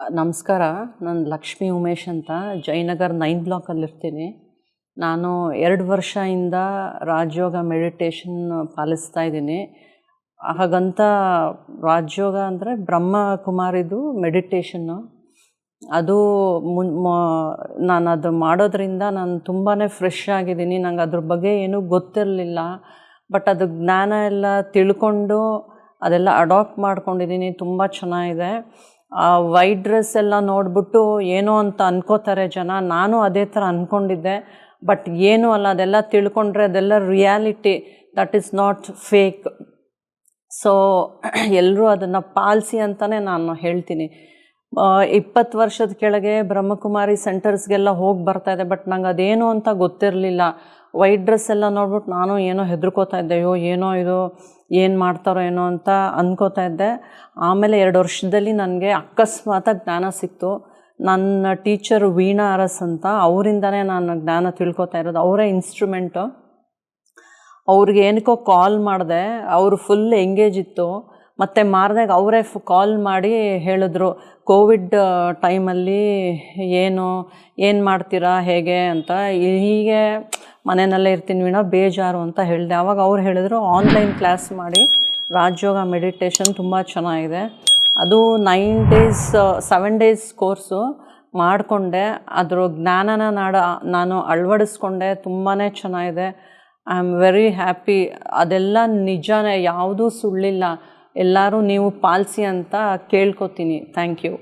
ನಮಸ್ಕಾರ. ನಾನು ಲಕ್ಷ್ಮಿ ಉಮೇಶ್ ಅಂತ ಜಯನಗರ್ 9 ಬ್ಲಾಕಲ್ಲಿರ್ತೀನಿ. ನಾನು 2 ವರ್ಷದಿಂದ ರಾಜಯೋಗ ಮೆಡಿಟೇಷನ್ ಪಾಲಿಸ್ತಾ ಇದ್ದೀನಿ. ಹಾಗಂತ ರಾಜಯೋಗ ಅಂದರೆ ಬ್ರಹ್ಮಕುಮಾರಿದು ಮೆಡಿಟೇಷನ್ನು. ಅದು ನಾನು ಅದು ಮಾಡೋದ್ರಿಂದ ನಾನು ತುಂಬಾ ಫ್ರೆಶ್ ಆಗಿದ್ದೀನಿ. ನಂಗೆ ಅದ್ರ ಬಗ್ಗೆ ಏನೂ ಗೊತ್ತಿರಲಿಲ್ಲ. ಬಟ್ ಅದು ಜ್ಞಾನ ಎಲ್ಲ ತಿಳ್ಕೊಂಡು ಅದೆಲ್ಲ ಅಡಾಪ್ಟ್ ಮಾಡ್ಕೊಂಡಿದ್ದೀನಿ. ತುಂಬ ಚೆನ್ನಾಗಿದೆ. ವೈಟ್ ಡ್ರೆಸ್ ಎಲ್ಲ ನೋಡಿಬಿಟ್ಟು ಏನೋ ಅಂತ ಅನ್ಕೋತಾರೆ ಜನ. ನಾನು ಅದೇ ಥರ ಅಂದ್ಕೊಂಡಿದ್ದೆ. ಬಟ್ ಏನೂ ಅಲ್ಲ, ಅದೆಲ್ಲ ತಿಳ್ಕೊಂಡ್ರೆ ಅದೆಲ್ಲ reality, that is not fake. So ಎಲ್ಲರೂ ಅದನ್ನು ಪಾಲಿಸಿ ಅಂತಲೇ ನಾನು ಹೇಳ್ತೀನಿ. 20 ವರ್ಷದ ಕೆಳಗೆ ಬ್ರಹ್ಮಕುಮಾರಿ ಸೆಂಟರ್ಸ್ಗೆಲ್ಲ ಹೋಗಿ ಬರ್ತಾಯಿದ್ದೆ. ಬಟ್ ನಂಗೆ ಅದೇನು ಅಂತ ಗೊತ್ತಿರಲಿಲ್ಲ. ವೈಟ್ ಡ್ರೆಸ್ ಎಲ್ಲ ನೋಡ್ಬಿಟ್ಟು ನಾನು ಏನೋ ಹೆದರ್ಕೋತಾ ಇದ್ದೆ. ಅಯ್ಯೋ ಏನೋ ಇದು ಏನು ಮಾಡ್ತಾರೋ ಏನೋ ಅಂತ ಅಂದ್ಕೋತಾ ಇದ್ದೆ. ಆಮೇಲೆ 2 ವರ್ಷದಲ್ಲಿ ನನಗೆ ಅಕಸ್ಮಾತಾಗಿ ಜ್ಞಾನ ಸಿಕ್ತು. ನನ್ನ ಟೀಚರ್ ವೀಣಾ ಅರಸ್ ಅಂತ, ಅವರಿಂದನೇ ನಾನು ಜ್ಞಾನ ತಿಳ್ಕೊತಾ ಇರೋದು. ಅವರೇ ಇನ್ಸ್ಟ್ರೂಮೆಂಟು. ಅವ್ರಿಗೆ ಏನಕ್ಕೋ ಕಾಲ್ ಮಾಡಿದೆ, ಅವರು ಫುಲ್ ಎಂಗೇಜ್ ಇತ್ತು. ಮತ್ತು ಮಾರನೆಗೆ ಅವರೇ ಕಾಲ್ ಮಾಡಿ ಹೇಳಿದ್ರು, ಕೋವಿಡ್ ಟೈಮಲ್ಲಿ ಏನು ಮಾಡ್ತೀರಾ ಹೇಗೆ ಅಂತ. ಹೀಗೆ ಮನೆಯಲ್ಲೇ ಇರ್ತೀನಿ ವೀಣಾ, ಬೇಜಾರು ಅಂತ ಹೇಳಿದೆ. ಆವಾಗ ಅವ್ರು ಹೇಳಿದ್ರು, ಆನ್ಲೈನ್ ಕ್ಲಾಸ್ ಮಾಡಿ ರಾಜಯೋಗ ಮೆಡಿಟೇಷನ್ ತುಂಬ ಚೆನ್ನಾಗಿದೆ. ಅದು 7 ಡೇಸ್ ಕೋರ್ಸು ಮಾಡಿಕೊಂಡೆ. ಅದ್ರ ಜ್ಞಾನನ ನಾನು ಅಳವಡಿಸ್ಕೊಂಡೆ. ತುಂಬಾ ಚೆನ್ನಾಗಿದೆ. I am very happy. ಅದೆಲ್ಲ ನಿಜನೇ, ಯಾವುದೂ ಸುಳ್ಳಿಲ್ಲ. ಎಲ್ಲರೂ ನೀವು ಪಾಲಿಸಿ ಅಂತ ಕೇಳ್ಕೊತೀನಿ. Thank you.